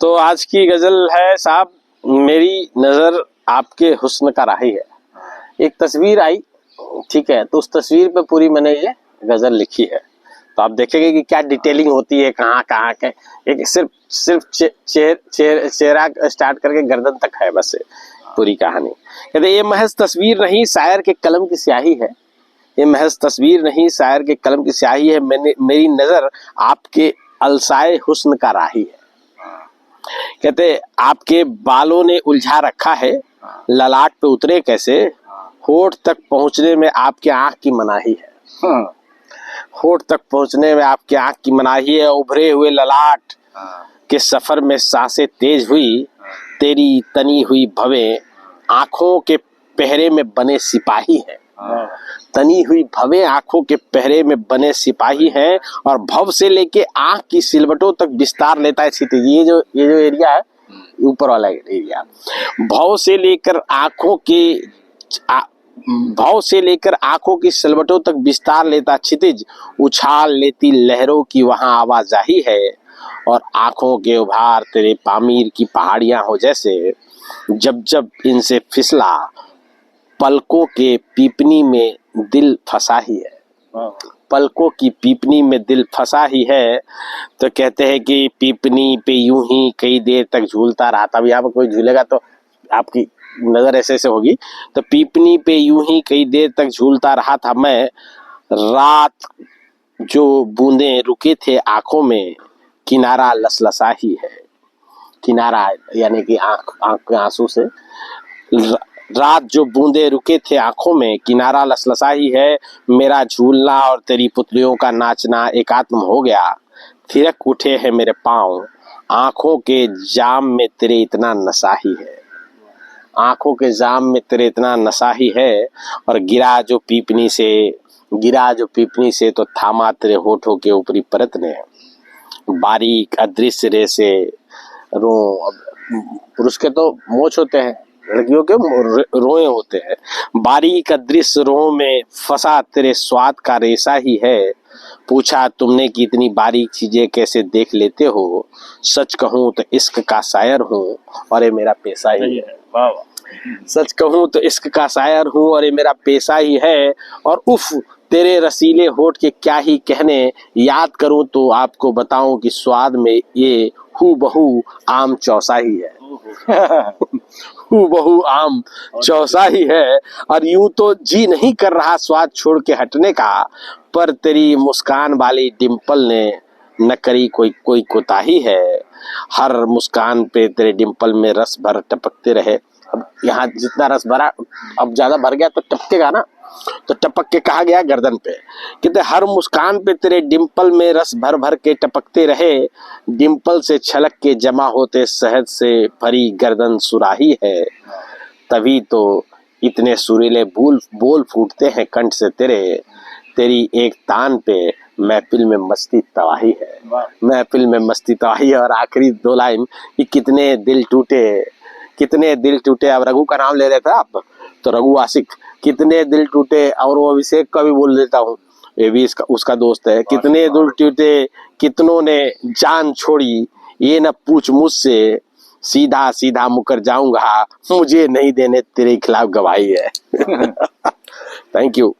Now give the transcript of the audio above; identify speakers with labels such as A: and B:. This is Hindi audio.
A: तो आज की गजल है साहब, मेरी नजर आपके हुस्न का राही है। एक तस्वीर आई, ठीक है, तो उस तस्वीर पे पूरी मैंने ये गजल लिखी है। तो आप देखेंगे कि क्या डिटेलिंग होती है, कहाँ कहाँ के एक सिर्फ चेहरा स्टार्ट करके गर्दन तक है बस पूरी कहानी। कहते ये महज तस्वीर नहीं शायर के कलम की स्याही है। ये महज तस्वीर नहीं शायर के कलम की स्याही है। मेरी नजर आपके अलसाए हुस्न का राही है। कहते आपके बालों ने उलझा रखा है, ललाट पे उतरे कैसे, होठ तक पहुंचने में आपके आंख की मनाही है। होठ तक पहुंचने में आपकी आंख की मनाही है। उभरे हुए ललाट के सफर में सांसें तेज हुई, तेरी तनी हुई भवें आंखों के पहरे में बने सिपाही हैं। तनी हुई भवें आंखों के पहरे में बने सिपाही हैं। और भव से लेके आंख की सिलवटों तक विस्तार लेता है क्षितिज। ये जो एरिया है, ऊपर वाला एरिया, भव से लेकर आंखों के भाव से लेकर आंखों की सिलवटों तक विस्तार लेता क्षितिज। उछाल लेती लहरों की वहां आवाजाही है। और आंखों के उभार तेरे पामीर की पहाड़ियां हो जैसे, जब जब इनसे फिसला पलकों के पीपनी में दिल फंसा ही है। पलकों की पीपनी में दिल फंसा ही है। तो कहते हैं कि पीपनी पे यूं ही कई देर तक झूलता रहा। तब यहाँ पर कोई झूलेगा तो आपकी नजर ऐसे ऐसे होगी। तो पीपनी पे यूं ही कई देर तक झूलता रहा था मैं, रात जो बूंदे रुके थे आंखों में, किनारा लसलसा ही है। किनारा यानी कि आंख के आंसू से, रात जो बूंदे रुके थे आंखों में, किनारा लसलसा ही है। मेरा झूलना और तेरी पुतलियों का नाचना एकात्म हो गया। थिरक उठे हैं मेरे पांव, आंखों के जाम में तेरे इतना नशा ही है। आंखों के जाम में तेरे इतना नशा ही है। और गिरा जो पीपनी से तो थामा तेरे होठों के ऊपरी परत ने, बारीक अदृश्य रे से रो। पुरुष के तो मोछ होते हैं, लड़कियों के रोए होते हैं। बारीक अदृश्य रोह में फंसा तेरे स्वाद का रेशा ही है। पूछा तुमने कि इतनी बारीक चीजें कैसे देख लेते हो। सच कहूँ तो इश्क का शायर हूँ और ये मेरा पेशा ही है। सच कहूँ तो इश्क का शायर हूँ और ये मेरा पेशा ही है। और उफ तेरे रसीले होठ के क्या ही कहने, याद करूँ तो आपको बताऊं कि स्वाद में ये हूबहू आम चौसा ही है। हूबहू आम चौसा ही है। और यूं तो जी नहीं कर रहा स्वाद छोड़ के हटने का, पर तेरी मुस्कान वाली डिंपल ने न करी कोई कोताही है। हर मुस्कान पे तेरे डिंपल में रस भर टपकते रहे। अब यहाँ जितना रस भरा, अब ज्यादा भर गया तो टपकेगा ना, तो टपक के कहा गया गर्दन पे। कहते हर मुस्कान पे तेरे डिंपल में रस भर भर के टपकते रहे। डिंपल से छलक के जमा होते शहद से भरी गर्दन सुराही है। तभी तो इतने सुरीले बोल फूटते हैं कंठ से तेरे। तेरी एक तान पे महफिल में मस्ती तबाही है। महफिल में मस्ती तबाही है। और आखिरी दो लाइन कि कितने दिल टूटे। अब रघु का नाम ले रहे थे आप, तो रघु आशिक, कितने दिल टूटे। और वो अभिषेक का भी बोल देता हूँ, ये भी उसका दोस्त है। कितने दिल टूटे, कितनों ने जान छोड़ी, ये न पूछ मुझसे, सीधा सीधा मुकर जाऊंगा, मुझे नहीं देने तेरे खिलाफ गवाही है। Thank you.